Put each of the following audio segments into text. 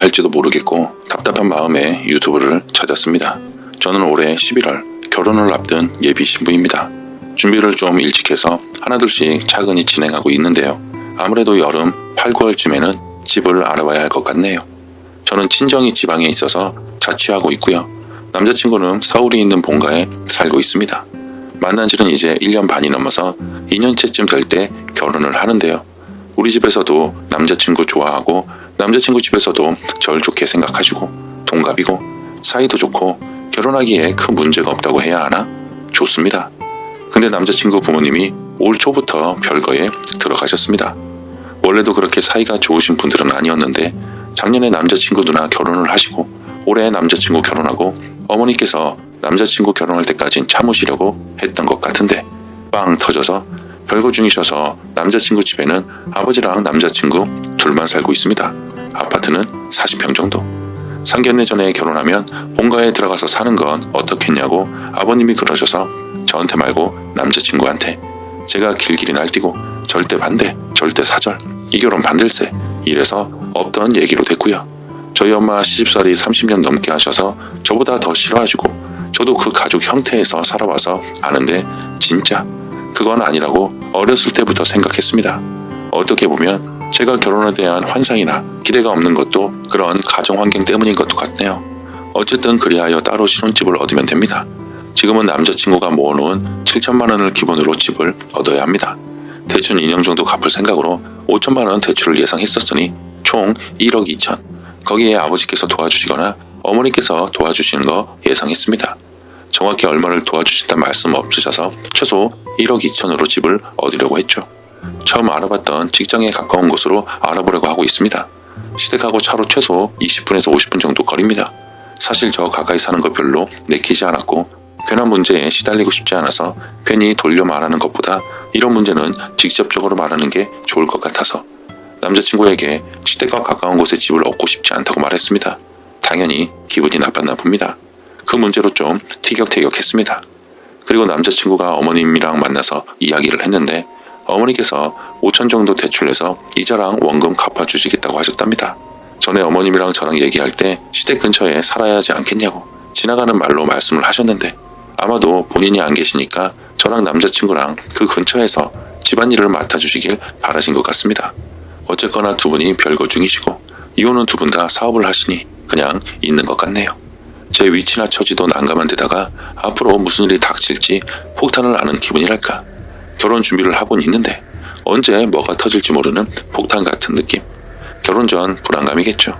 할지도 모르겠고 답답한 마음에 유튜브를 찾았습니다. 저는 올해 11월 결혼을 앞둔 예비 신부입니다. 준비를 좀 일찍 해서 하나둘씩 차근히 진행하고 있는데요. 아무래도 여름 8, 9월쯤에는 집을 알아봐야 할 것 같네요. 저는 친정이 지방에 있어서 자취하고 있고요. 남자친구는 서울에 있는 본가에 살고 있습니다. 만난 지는 이제 1년 반이 넘어서 2년째쯤 될 때 결혼을 하는데요. 우리 집에서도 남자친구 좋아하고 남자친구 집에서도 절 좋게 생각하시고 동갑이고 사이도 좋고 결혼하기에 큰 문제가 없다고 해야 하나? 좋습니다. 근데 남자친구 부모님이 올 초부터 별거에 들어가셨습니다. 원래도 그렇게 사이가 좋으신 분들은 아니었는데 작년에 남자친구 누나 결혼을 하시고 올해 남자친구 결혼하고 어머니께서 남자친구 결혼할 때까진 참으시려고 했던 것 같은데 빵 터져서 별거 중이셔서 남자친구 집에는 아버지랑 남자친구 둘만 살고 있습니다. 아파트는 40평 정도. 상견례 전에 결혼하면 본가에 들어가서 사는 건 어떻겠냐고 아버님이 그러셔서 저한테 말고 남자친구한테 제가 길길이 날뛰고 절대 반대, 절대 사절, 이 결혼 반댈세 이래서 없던 얘기로 됐고요. 저희 엄마 시집살이 30년 넘게 하셔서 저보다 더 싫어하시고 저도 그 가족 형태에서 살아와서 아는데 진짜 그건 아니라고 어렸을 때부터 생각했습니다. 어떻게 보면 제가 결혼에 대한 환상이나 기대가 없는 것도 그런 가정 환경 때문인 것도 같네요. 어쨌든 그리하여 따로 신혼집을 얻으면 됩니다. 지금은 남자친구가 모아놓은 7천만 원을 기본으로 집을 얻어야 합니다. 대충 2년 정도 갚을 생각으로 5천만 원 대출을 예상했었으니 총 1억 2천. 거기에 아버지께서 도와주시거나 어머니께서 도와주시는 거 예상했습니다. 정확히 얼마를 도와주신다는 말씀 없으셔서 최소 1억 2천으로 집을 얻으려고 했죠. 처음 알아봤던 직장에 가까운 곳으로 알아보려고 하고 있습니다. 시댁하고 차로 최소 20분에서 50분 정도 거리입니다. 사실 저 가까이 사는 거 별로 내키지 않았고 괜한 문제에 시달리고 싶지 않아서 괜히 돌려 말하는 것보다 이런 문제는 직접적으로 말하는 게 좋을 것 같아서 남자친구에게 시댁과 가까운 곳에 집을 얻고 싶지 않다고 말했습니다. 당연히 기분이 나빴나 봅니다. 그 문제로 좀 티격태격했습니다. 그리고 남자친구가 어머님이랑 만나서 이야기를 했는데 어머니께서 5천 정도 대출해서 이자랑 원금 갚아주시겠다고 하셨답니다. 전에 어머님이랑 저랑 얘기할 때 시댁 근처에 살아야 하지 않겠냐고 지나가는 말로 말씀을 하셨는데 아마도 본인이 안 계시니까 저랑 남자친구랑 그 근처에서 집안일을 맡아주시길 바라신 것 같습니다. 어쨌거나 두 분이 별거 중이시고 이혼은 두 분 다 사업을 하시니 그냥 있는 것 같네요. 제 위치나 처지도 난감한 데다가 앞으로 무슨 일이 닥칠지 폭탄을 아는 기분이랄까. 결혼 준비를 하고는 있는데 언제 뭐가 터질지 모르는 폭탄 같은 느낌. 결혼 전 불안감이겠죠.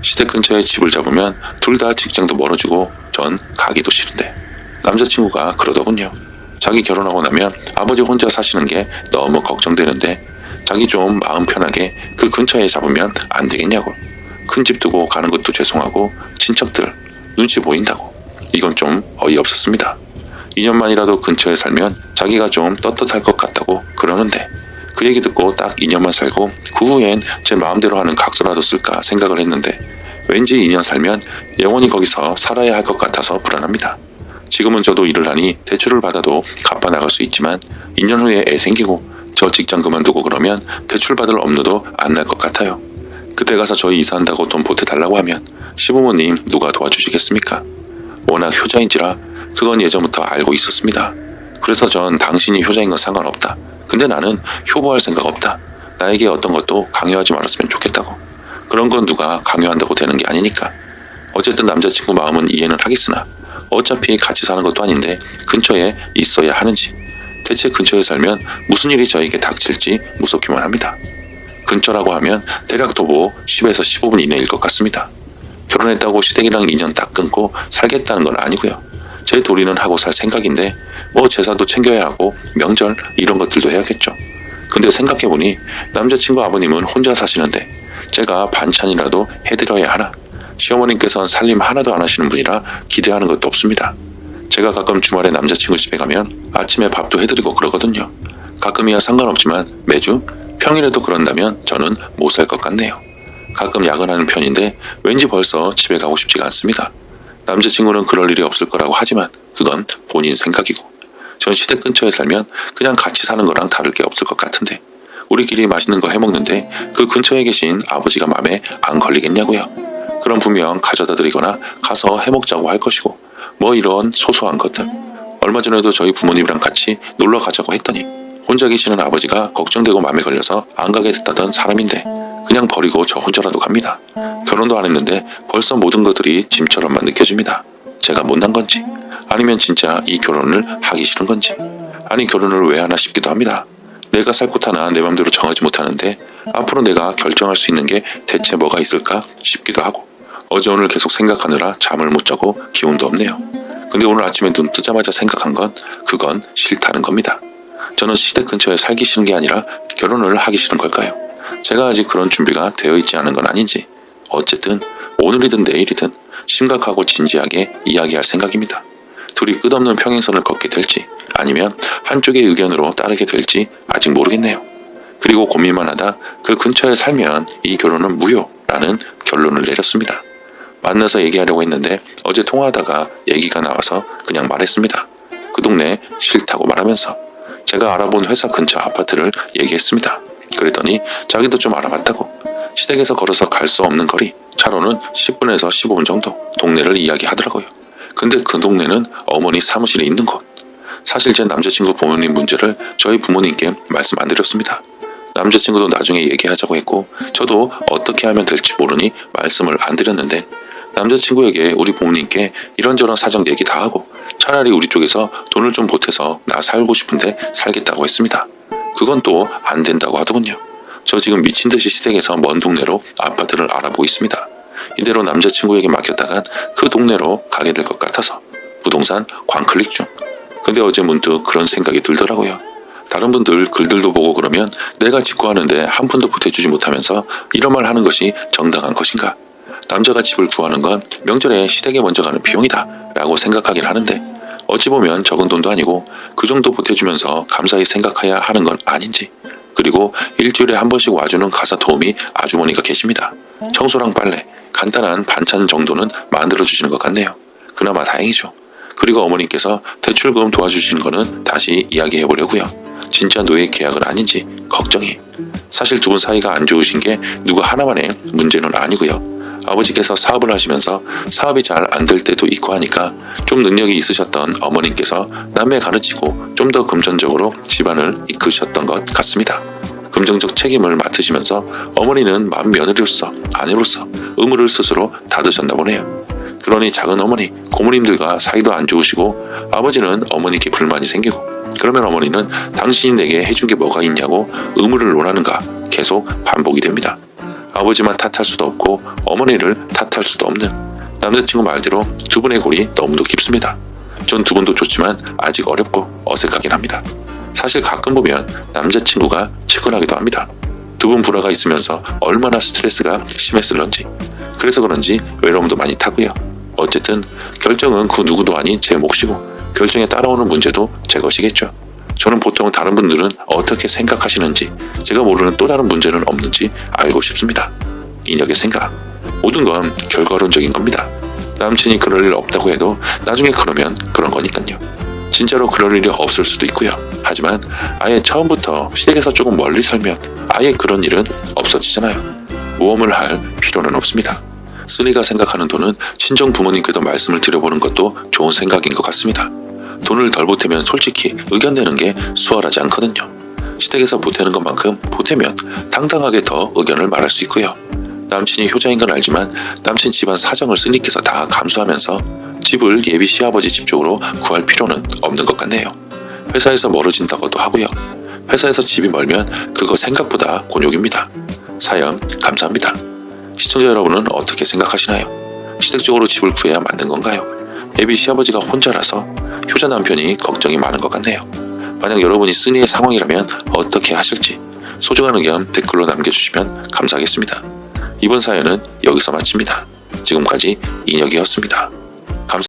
시댁 근처에 집을 잡으면 둘 다 직장도 멀어지고 전 가기도 싫은데 남자친구가 그러더군요. 자기 결혼하고 나면 아버지 혼자 사시는 게 너무 걱정되는데 자기 좀 마음 편하게 그 근처에 잡으면 안 되겠냐고. 큰 집 두고 가는 것도 죄송하고 친척들 눈치 보인다고. 이건 좀 어이없었습니다. 2년만이라도 근처에 살면 자기가 좀 떳떳할 것 같다고 그러는데 그 얘기 듣고 딱 2년만 살고 그 후엔 제 마음대로 하는 각서라도 쓸까 생각을 했는데 왠지 2년 살면 영원히 거기서 살아야 할 것 같아서 불안합니다. 지금은 저도 일을 하니 대출을 받아도 갚아 나갈 수 있지만 2년 후에 애 생기고 저 직장 그만두고 그러면 대출 받을 업무도 안 날 것 같아요. 그때 가서 저희 이사한다고 돈 보태달라고 하면 시부모님 누가 도와주시겠습니까? 워낙 효자인지라 그건 예전부터 알고 있었습니다. 그래서 전 당신이 효자인 건 상관없다. 근데 나는 효보할 생각 없다. 나에게 어떤 것도 강요하지 말았으면 좋겠다고. 그런 건 누가 강요한다고 되는 게 아니니까. 어쨌든 남자친구 마음은 이해는 하겠으나 어차피 같이 사는 것도 아닌데 근처에 있어야 하는지. 대체 근처에 살면 무슨 일이 저에게 닥칠지 무섭기만 합니다. 근처라고 하면 대략 도보 10에서 15분 이내일 것 같습니다. 결혼했다고 시댁이랑 인연 딱 끊고 살겠다는 건 아니고요. 제 도리는 하고 살 생각인데 뭐 제사도 챙겨야 하고 명절 이런 것들도 해야겠죠. 근데 생각해보니 남자친구 아버님은 혼자 사시는데 제가 반찬이라도 해드려야 하나? 시어머님께서는 살림 하나도 안 하시는 분이라 기대하는 것도 없습니다. 제가 가끔 주말에 남자친구 집에 가면 아침에 밥도 해드리고 그러거든요. 가끔이야 상관없지만 매주? 평일에도 그런다면 저는 못 살 것 같네요. 가끔 야근하는 편인데 왠지 벌써 집에 가고 싶지가 않습니다. 남자친구는 그럴 일이 없을 거라고 하지만 그건 본인 생각이고 전 시댁 근처에 살면 그냥 같이 사는 거랑 다를 게 없을 것 같은데 우리끼리 맛있는 거 해먹는데 그 근처에 계신 아버지가 맘에 안 걸리겠냐고요. 그럼 분명 가져다 드리거나 가서 해먹자고 할 것이고 뭐 이런 소소한 것들. 얼마 전에도 저희 부모님이랑 같이 놀러 가자고 했더니 혼자 계시는 아버지가 걱정되고 맘에 걸려서 안 가게 됐다던 사람인데 그냥 버리고 저 혼자라도 갑니다. 결혼도 안 했는데 벌써 모든 것들이 짐처럼만 느껴집니다. 제가 못난 건지 아니면 진짜 이 결혼을 하기 싫은 건지 아니 결혼을 왜 하나 싶기도 합니다. 내가 살 곳 하나 내 맘대로 정하지 못하는데 앞으로 내가 결정할 수 있는 게 대체 뭐가 있을까 싶기도 하고 어제 오늘 계속 생각하느라 잠을 못 자고 기운도 없네요. 근데 오늘 아침에 눈 뜨자마자 생각한 건 그건 싫다는 겁니다. 저는 시댁 근처에 살기 싫은 게 아니라 결혼을 하기 싫은 걸까요? 제가 아직 그런 준비가 되어 있지 않은 건 아닌지 어쨌든 오늘이든 내일이든 심각하고 진지하게 이야기할 생각입니다. 둘이 끝없는 평행선을 걷게 될지 아니면 한쪽의 의견으로 따르게 될지 아직 모르겠네요. 그리고 고민만 하다 그 근처에 살면 이 결혼은 무효라는 결론을 내렸습니다. 만나서 얘기하려고 했는데 어제 통화하다가 얘기가 나와서 그냥 말했습니다. 그 동네 싫다고 말하면서 제가 알아본 회사 근처 아파트를 얘기했습니다. 그랬더니 자기도 좀 알아봤다고 시댁에서 걸어서 갈 수 없는 거리 차로는 10분에서 15분 정도 동네를 이야기하더라고요. 근데 그 동네는 어머니 사무실이 있는 곳. 사실 제 남자친구 부모님 문제를 저희 부모님께 말씀 안 드렸습니다. 남자친구도 나중에 얘기하자고 했고 저도 어떻게 하면 될지 모르니 말씀을 안 드렸는데 남자친구에게 우리 부모님께 이런저런 사정 얘기 다 하고 차라리 우리 쪽에서 돈을 좀 보태서 나 살고 싶은데 살겠다고 했습니다. 그건 또 안 된다고 하더군요. 저 지금 미친듯이 시댁에서 먼 동네로 아파트를 알아보고 있습니다. 이대로 남자친구에게 맡겼다간 그 동네로 가게 될 것 같아서 부동산 광클릭 중. 근데 어제 문득 그런 생각이 들더라고요. 다른 분들 글들도 보고 그러면 내가 짓고 하는데 한 푼도 보태주지 못하면서 이런 말 하는 것이 정당한 것인가? 남자가 집을 구하는 건 명절에 시댁에 먼저 가는 비용이다 라고 생각하긴 하는데 어찌 보면 적은 돈도 아니고 그 정도 보태주면서 감사히 생각해야 하는 건 아닌지. 그리고 일주일에 한 번씩 와주는 가사 도우미 아주머니가 계십니다. 청소랑 빨래, 간단한 반찬 정도는 만들어주시는 것 같네요. 그나마 다행이죠. 그리고 어머님께서 대출금 도와주시는 거는 다시 이야기해보려고요. 진짜 노예 계약은 아닌지 걱정이. 사실 두 분 사이가 안 좋으신 게 누구 하나만의 문제는 아니고요. 아버지께서 사업을 하시면서 사업이 잘 안 될 때도 있고 하니까 좀 능력이 있으셨던 어머님께서 남매 가르치고 좀 더 금전적으로 집안을 이끄셨던 것 같습니다. 금전적 책임을 맡으시면서 어머니는 맏 며느리로서 아내로서 의무를 스스로 다드셨나 보네요. 그러니 작은 어머니, 고모님들과 사이도 안 좋으시고 아버지는 어머니께 불만이 생기고 그러면 어머니는 당신이 내게 해준 게 뭐가 있냐고 의무를 논하는가 계속 반복이 됩니다. 아버지만 탓할 수도 없고 어머니를 탓할 수도 없는 남자친구 말대로 두 분의 골이 너무도 깊습니다. 전 두 분도 좋지만 아직 어렵고 어색하긴 합니다. 사실 가끔 보면 남자친구가 측은하기도 합니다. 두 분 불화가 있으면서 얼마나 스트레스가 심했을런지 그래서 그런지 외로움도 많이 타고요. 어쨌든 결정은 그 누구도 아닌 제 몫이고 결정에 따라오는 문제도 제 것이겠죠. 저는 보통 다른 분들은 어떻게 생각하시는지 제가 모르는 또 다른 문제는 없는지 알고 싶습니다. 인혁의 생각. 모든 건 결과론적인 겁니다. 남친이 그럴 일 없다고 해도 나중에 그러면 그런 거니까요. 진짜로 그럴 일이 없을 수도 있고요. 하지만 아예 처음부터 시댁에서 조금 멀리 살면 아예 그런 일은 없어지잖아요. 모험을 할 필요는 없습니다. 쓰리가 생각하는 돈은 친정 부모님께도 말씀을 드려보는 것도 좋은 생각인 것 같습니다. 돈을 덜 보태면 솔직히 의견 내는 게 수월하지 않거든요. 시댁에서 보태는 것만큼 보태면 당당하게 더 의견을 말할 수 있고요. 남친이 효자인 건 알지만 남친 집안 사정을 쓰니께서 다 감수하면서 집을 예비 시아버지 집 쪽으로 구할 필요는 없는 것 같네요. 회사에서 멀어진다고도 하고요. 회사에서 집이 멀면 그거 생각보다 곤욕입니다. 사연 감사합니다. 시청자 여러분은 어떻게 생각하시나요? 시댁적으로 집을 구해야 만든 건가요? 예비 시아버지가 혼자라서 효자 남편이 걱정이 많은 것 같네요. 만약 여러분이 쓰니의 상황이라면 어떻게 하실지 소중한 의견 댓글로 남겨주시면 감사하겠습니다. 이번 사연은 여기서 마칩니다. 지금까지 인혁이었습니다.